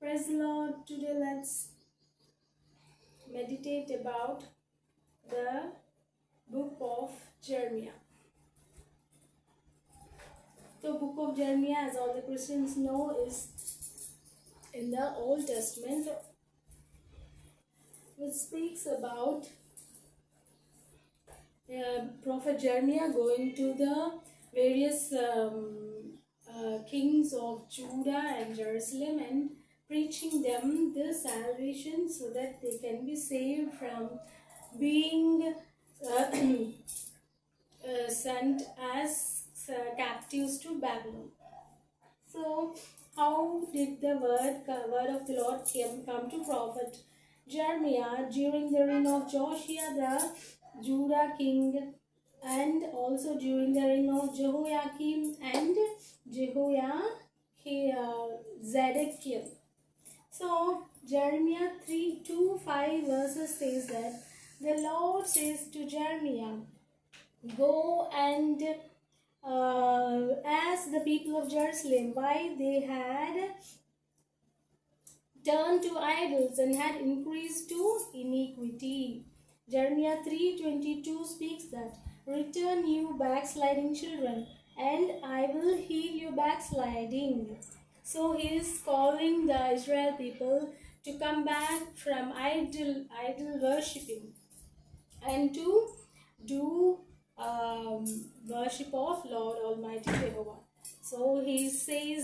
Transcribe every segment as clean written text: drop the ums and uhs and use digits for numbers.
Praise the Lord. Today let's meditate about the book of Jeremiah. The book of Jeremiah, as all the Christians know, is in the Old Testament, which speaks about Prophet Jeremiah going to the various kings of Judah and Jerusalem and preaching them the salvation so that they can be saved from being sent as captives to Babylon. So, how did the word of the Lord come to prophet Jeremiah during the reign of Josiah the Judah king, and also during the reign of Jehoiakim and Zedekiah? So Jeremiah 3:2-5 verses says that the Lord says to Jeremiah, "Go and ask the people of Jerusalem why they had turned to idols and had increased to iniquity." Jeremiah 3:22 speaks that, "Return you backsliding children, and I will heal your backsliding." So he is calling the Israel people to come back from idol worshipping and to do worship of Lord Almighty Jehovah. So he says,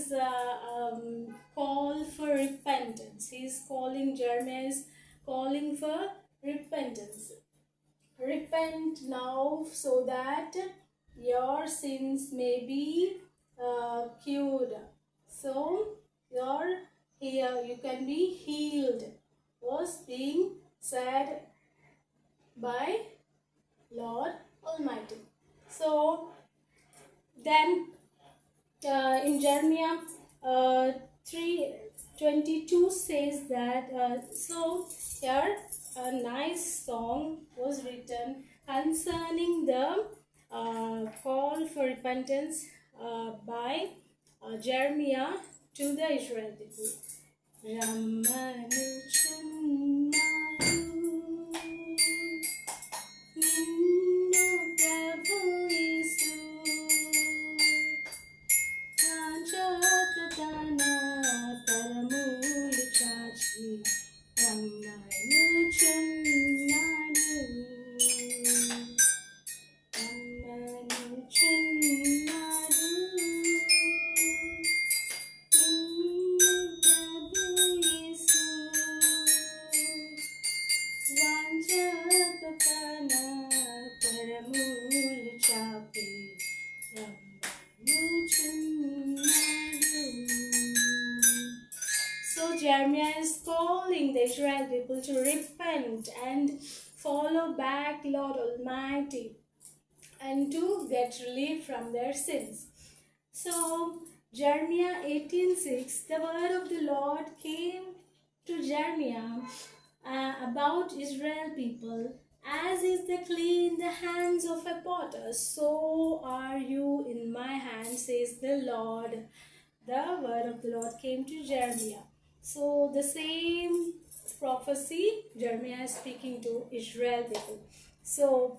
call for repentance. He is calling, Jeremiah is calling for repentance. Repent now so that your sins may be cured. So you can be healed, was being said by Lord Almighty. So then in Jeremiah 3:22 says that, so here a nice song was written concerning the call for repentance by Jeremiah to the Israel people. So Jeremiah is calling the Israel people to repent and follow back Lord Almighty and to get relief from their sins. So Jeremiah 18:6, the word of the Lord came to Jeremiah about Israel people. As is the clay in the hands of a potter, so are you in my hand, says the Lord. The word of the Lord came to Jeremiah. So the same prophecy, Jeremiah is speaking to Israel people. So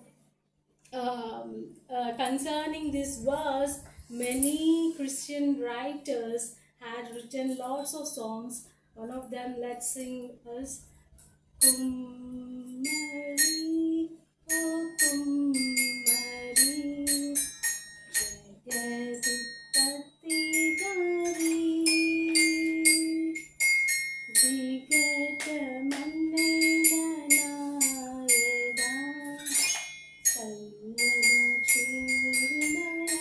concerning this verse, many Christian writers had written lots of songs. One of them, let's sing us Kummari, oh Kummari, Jagadipati Dari, Vigata Mannena Nayeda, Sayyada Churmaya,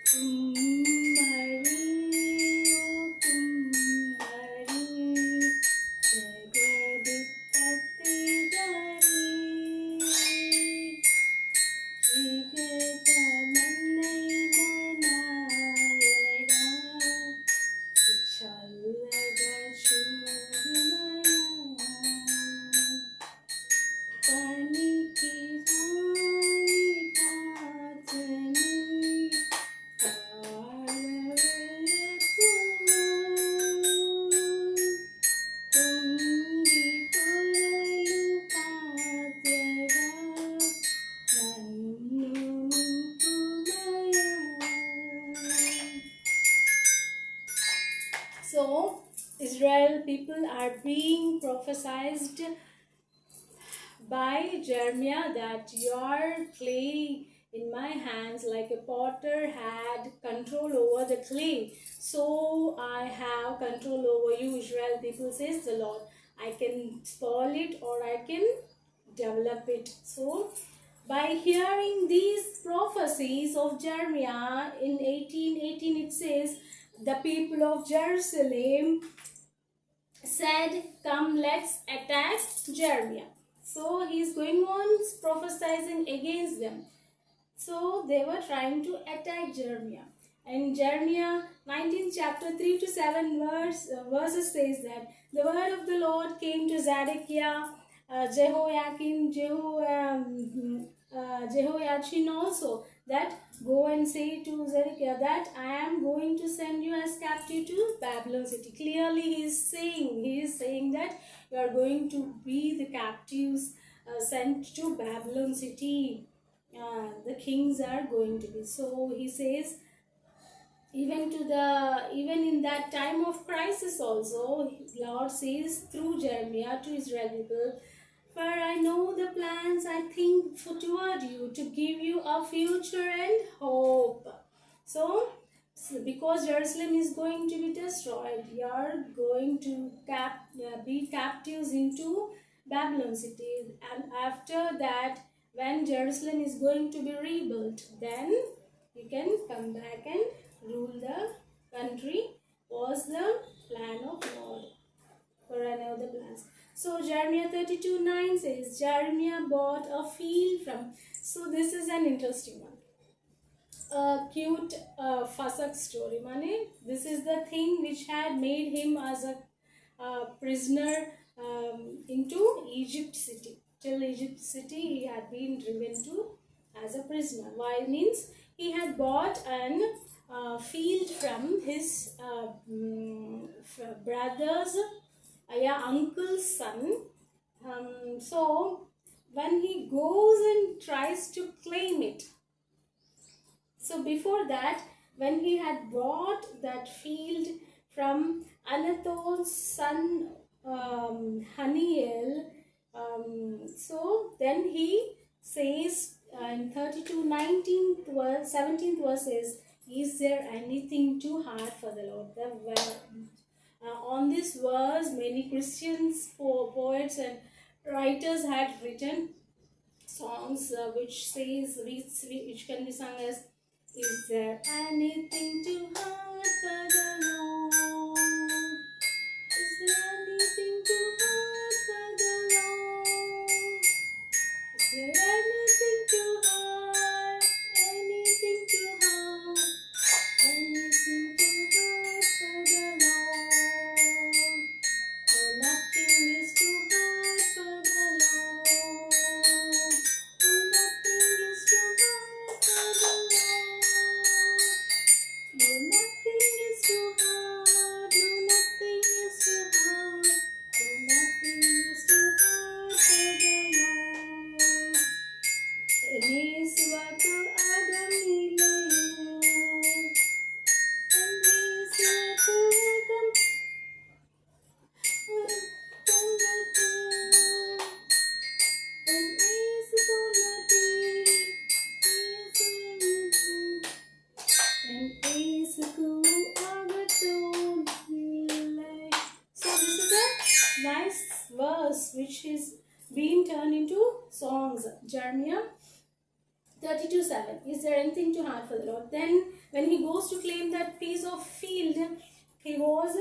Kummari, oh Kummari, Jagadipati Dari, people are being prophesied by Jeremiah that your clay in my hands, like a potter had control over the clay, so I have control over you, Israel people, says the Lord. I can spoil it or I can develop it. So by hearing these prophecies of Jeremiah in 18:18, it says, the people of Jerusalem said, come, let's attack Jeremiah. So he's going on prophesying against them. So they were trying to attack Jeremiah. And Jeremiah 19 chapter 3 to 7 verses says that the word of the Lord came to Zedekiah, Jehoiakim, Jehoiachin also, that go and say to Zedekiah that I am going to send you as captive to Babylon city. Clearly he is saying that you are going to be the captives sent to Babylon city. The kings are going to be. So he says, even in that time of crisis also, Lord says through Jeremiah to Israel people, for I know the plans I think toward you, to give you a future and hope. So because Jerusalem is going to be destroyed, you are going to be captives into Babylon city, and after that, when Jerusalem is going to be rebuilt, then you can come back and rule the country, was the plan of God. For I know the plans. So Jeremiah 32:9 says, Jeremiah bought a field from. So this is an interesting one. A cute Fasak story. Mane, this is the thing which had made him as a prisoner into Egypt city. Till Egypt city he had been driven to as a prisoner. Why? Means he had bought an field from his brother's uncle's son. So when he goes and tries to claim it, so before that, when he had bought that field from Anatol's son Haniel, so then he says in 32:19 17th verse says, is there anything too hard for the Lord? On this verse, many Christians, poets and writers had written songs which can be sung as, is there anything too hard for the Lord? Is there anything too hard for the Lord? Is there anything too hard? Anything too hard? Anything too hard for the Lord? No, nothing is too hard for the Lord. No, nothing is too hard for the Lord. No, nothing is too hard. No, nothing is too hard. No, nothing is too hard for the Lord. Eniswatu Adam nilayu. Eniswatu Adam So this is a nice verse which is being turned into songs. Jeremiah 32:7. Is there anything too hard for the Lord? Then when he goes to claim that piece of field, he was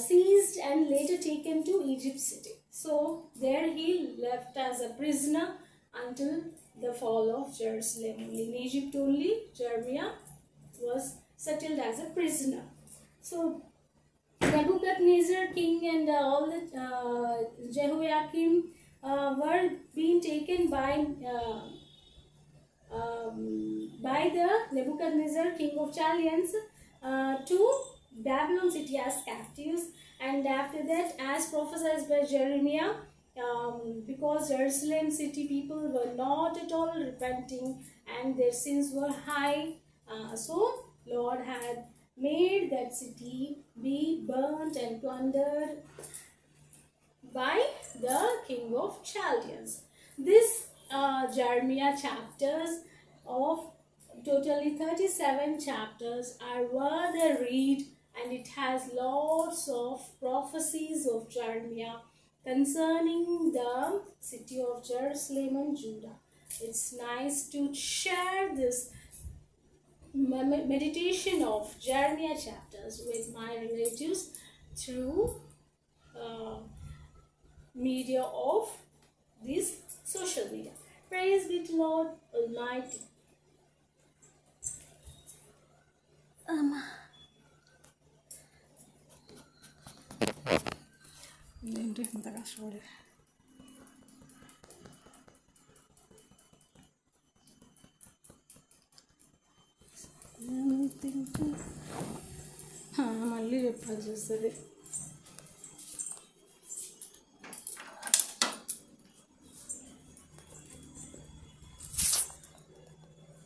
seized and later taken to Egypt city. So there he left as a prisoner until the fall of Jerusalem. In Egypt only, Jeremiah was settled as a prisoner. So Nebuchadnezzar king and all the Jehoiakim were being taken by the Nebuchadnezzar king of Chaldeans to Babylon city as captives. And after that, as prophesied by Jeremiah, because Jerusalem city people were not at all repenting and their sins were high, so Lord had made that city be burnt and plundered by the king of Chaldeans. This Jeremiah chapters of totally 37 chapters are worth a read, and it has lots of prophecies of Jeremiah concerning the city of Jerusalem and Judah. It's nice to share this meditation of Jeremiah chapters with my relatives through uh, media of this social media. Praise be to Lord Almighty. ఏంటి ఇంత కష్టపడి మళ్ళీ చెప్పాల్సి వస్తుంది.